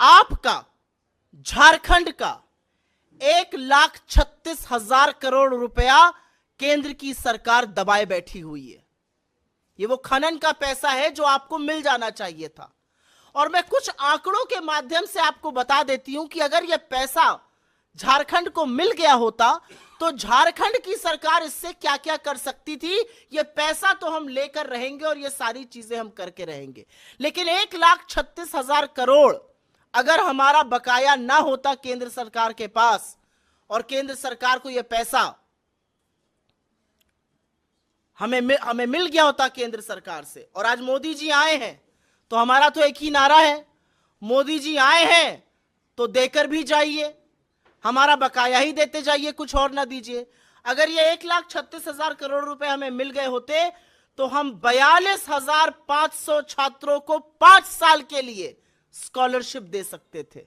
आपका झारखंड का 1,36,000 करोड़ रुपया केंद्र की सरकार दबाए बैठी हुई है। ये वो खनन का पैसा है जो आपको मिल जाना चाहिए था। और मैं कुछ आंकड़ों के माध्यम से आपको बता देती हूं कि अगर यह पैसा झारखंड को मिल गया होता तो झारखंड की सरकार इससे क्या क्या कर सकती थी। यह पैसा तो हम लेकर रहेंगे और ये सारी चीजें हम करके रहेंगे, लेकिन 1,36,000 करोड़ अगर हमारा बकाया ना होता केंद्र सरकार के पास और केंद्र सरकार को यह पैसा हमें मिल गया होता केंद्र सरकार से, और आज मोदी जी आए हैं तो हमारा तो एक ही नारा है, मोदी जी आए हैं तो देकर भी जाइए, हमारा बकाया ही देते जाइए, कुछ और ना दीजिए। अगर ये 1,36,000 करोड़ रुपए हमें मिल गए होते तो हम 42,500 छात्रों को 5 साल के लिए स्कॉलरशिप दे सकते थे।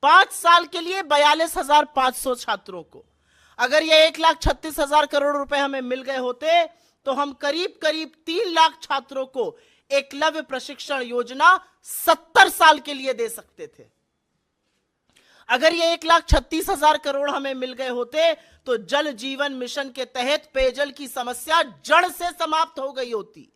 5 साल के लिए 42,500 छात्रों को। अगर ये 1,36,000 करोड़ रुपए हमें मिल गए होते तो हम करीब करीब 3 लाख छात्रों को एकलव्य प्रशिक्षण योजना 70 साल के लिए दे सकते थे। अगर ये 1,36,000 करोड़ हमें मिल गए होते तो जल जीवन मिशन के तहत पेयजल की समस्या जड़ से समाप्त हो गई होती।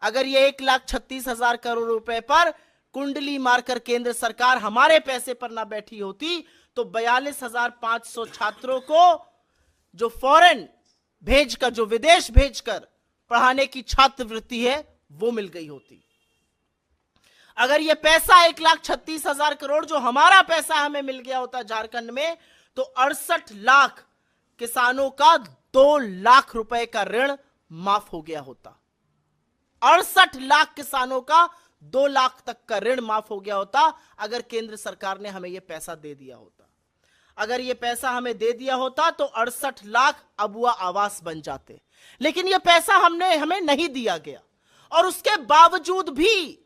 अगर ये 1,36,000 करोड़ रुपए पर कुंडली मारकर केंद्र सरकार हमारे पैसे पर ना बैठी होती तो 42,500 छात्रों को जो फॉरेन भेजकर, जो विदेश भेजकर पढ़ाने की छात्रवृत्ति है वो मिल गई होती। अगर यह पैसा 1,36,000 करोड़ जो हमारा पैसा हमें मिल गया होता झारखंड में तो 68 लाख किसानों का 2 लाख रुपए का ऋण माफ हो गया होता। 68 लाख किसानों का 2 लाख तक का ऋण माफ हो गया होता अगर केंद्र सरकार ने हमें यह पैसा दे दिया होता। अगर यह पैसा हमें दे दिया होता तो 68 लाख अबुआ आवास बन जाते, लेकिन यह पैसा हमें नहीं दिया गया और उसके बावजूद भी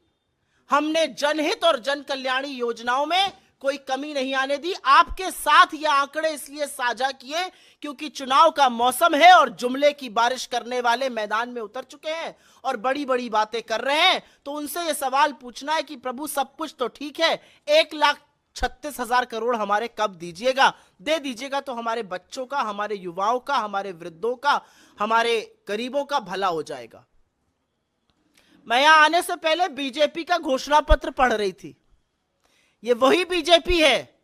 हमने जनहित और जन कल्याणी योजनाओं में कोई कमी नहीं आने दी। आपके साथ ये आंकड़े इसलिए साझा किए क्योंकि चुनाव का मौसम है और जुमले की बारिश करने वाले मैदान में उतर चुके हैं और बड़ी बड़ी बातें कर रहे हैं। तो उनसे ये सवाल पूछना है कि प्रभु सब कुछ तो ठीक है, 1,36,000 करोड़ हमारे कब दीजिएगा? दे दीजिएगा तो हमारे बच्चों का, हमारे युवाओं का, हमारे वृद्धों का, हमारे गरीबों का भला हो जाएगा। मैं यहां आने से पहले बीजेपी का घोषणा पत्र पढ़ रही थी। ये वही बीजेपी है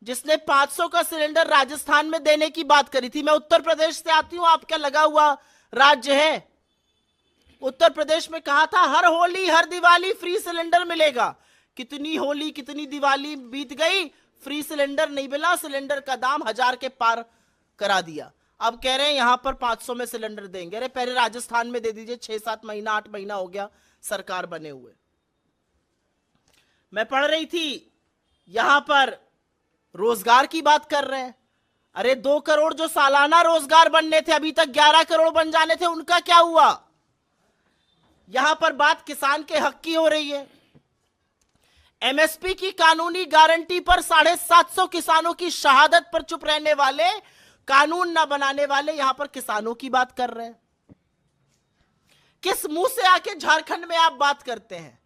जिसने 500 का सिलेंडर राजस्थान में देने की बात करी थी। मैं उत्तर प्रदेश से आती हूं, आपका लगा हुआ राज्य है। उत्तर प्रदेश में कहा था हर होली हर दिवाली फ्री सिलेंडर मिलेगा। कितनी होली कितनी दिवाली बीत गई, फ्री सिलेंडर नहीं मिला, सिलेंडर का दाम 1000 के पार करा दिया। अब कह रहे हैं यहां पर 500 में सिलेंडर देंगे। अरे पहले राजस्थान में दे दीजिए, 6-7 महीना 8 महीना हो गया सरकार बने हुए। मैं पढ़ रही थी यहां पर रोजगार की बात कर रहे हैं। अरे 2 करोड़ जो सालाना रोजगार बनने थे अभी तक 11 करोड़ बन जाने थे, उनका क्या हुआ? यहां पर बात किसान के हक की हो रही है। एमएसपी की कानूनी गारंटी पर 750 किसानों की शहादत पर चुप रहने वाले, कानून ना बनाने वाले यहां पर किसानों की बात कर रहे हैं। किस मुंह से आके झारखंड में आप बात करते हैं?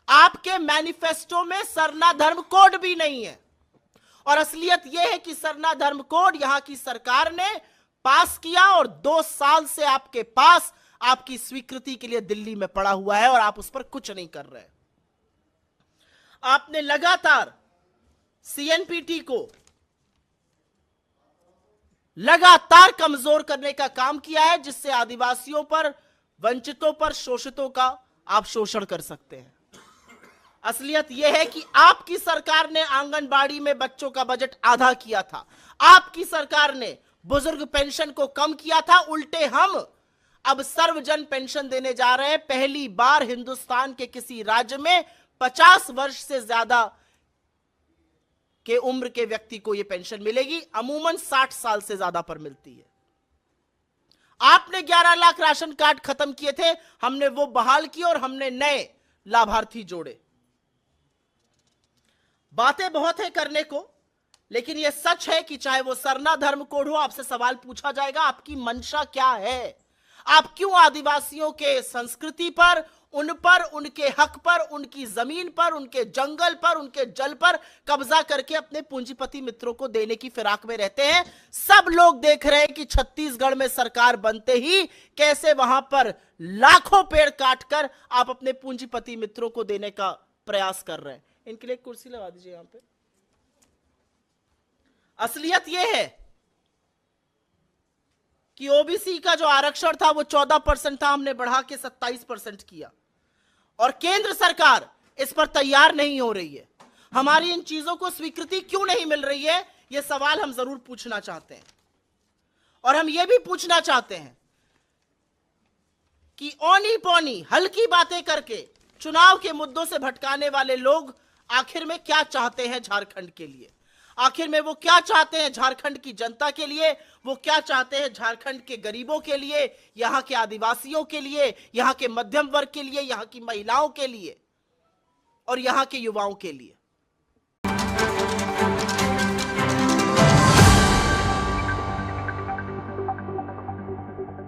आपके मैनिफेस्टो में सरना धर्म कोड भी नहीं है और असलियत यह है कि सरना धर्म कोड यहां की सरकार ने पास किया और 2 साल से आपके पास आपकी स्वीकृति के लिए दिल्ली में पड़ा हुआ है और आप उस पर कुछ नहीं कर रहे। आपने लगातार सीएनपीटी को लगातार कमजोर करने का काम किया है, जिससे आदिवासियों पर, वंचितों पर, शोषितों का आप शोषण कर सकते हैं। असलियत यह है कि आपकी सरकार ने आंगनबाड़ी में बच्चों का बजट आधा किया था। आपकी सरकार ने बुजुर्ग पेंशन को कम किया था। उल्टे हम अब सर्वजन पेंशन देने जा रहे हैं। पहली बार हिंदुस्तान के किसी राज्य में 50 वर्ष से ज्यादा के उम्र के व्यक्ति को यह पेंशन मिलेगी। अमूमन 60 साल से ज्यादा पर मिलती है। आपने 11 लाख राशन कार्ड खत्म किए थे, हमने वो बहाल किए और हमने नए लाभार्थी जोड़े। बातें बहुत है करने को, लेकिन यह सच है कि चाहे वो सरना धर्म कोड हो, आपसे सवाल पूछा जाएगा आपकी मंशा क्या है, आप क्यों आदिवासियों के संस्कृति पर, उन पर, उनके हक पर, उनकी जमीन पर, उनके जंगल पर, उनके जल पर कब्जा करके अपने पूंजीपति मित्रों को देने की फिराक में रहते हैं? सब लोग देख रहे हैं कि छत्तीसगढ़ में सरकार बनते ही कैसे वहां पर लाखों पेड़ काटकर आप अपने पूंजीपति मित्रों को देने का प्रयास कर रहे हैं। इनके लिए एक कुर्सी लगा दीजिए यहां पे। असलियत यह है कि ओबीसी का जो आरक्षण था वो 14% था, हमने बढ़ा के 27% किया, और केंद्र सरकार इस पर तैयार नहीं हो रही है। हमारी इन चीजों को स्वीकृति क्यों नहीं मिल रही है, यह सवाल हम जरूर पूछना चाहते हैं। और हम यह भी पूछना चाहते हैं कि औनी पौनी हल्की बातें करके चुनाव के मुद्दों से भटकाने वाले लोग आखिर में क्या चाहते हैं झारखंड के लिए? आखिर में वो क्या चाहते हैं झारखंड की जनता के लिए? वो क्या चाहते हैं झारखंड के गरीबों के लिए, यहां के आदिवासियों के लिए, यहां के मध्यम वर्ग के लिए, यहां की महिलाओं के लिए और यहां के युवाओं के लिए?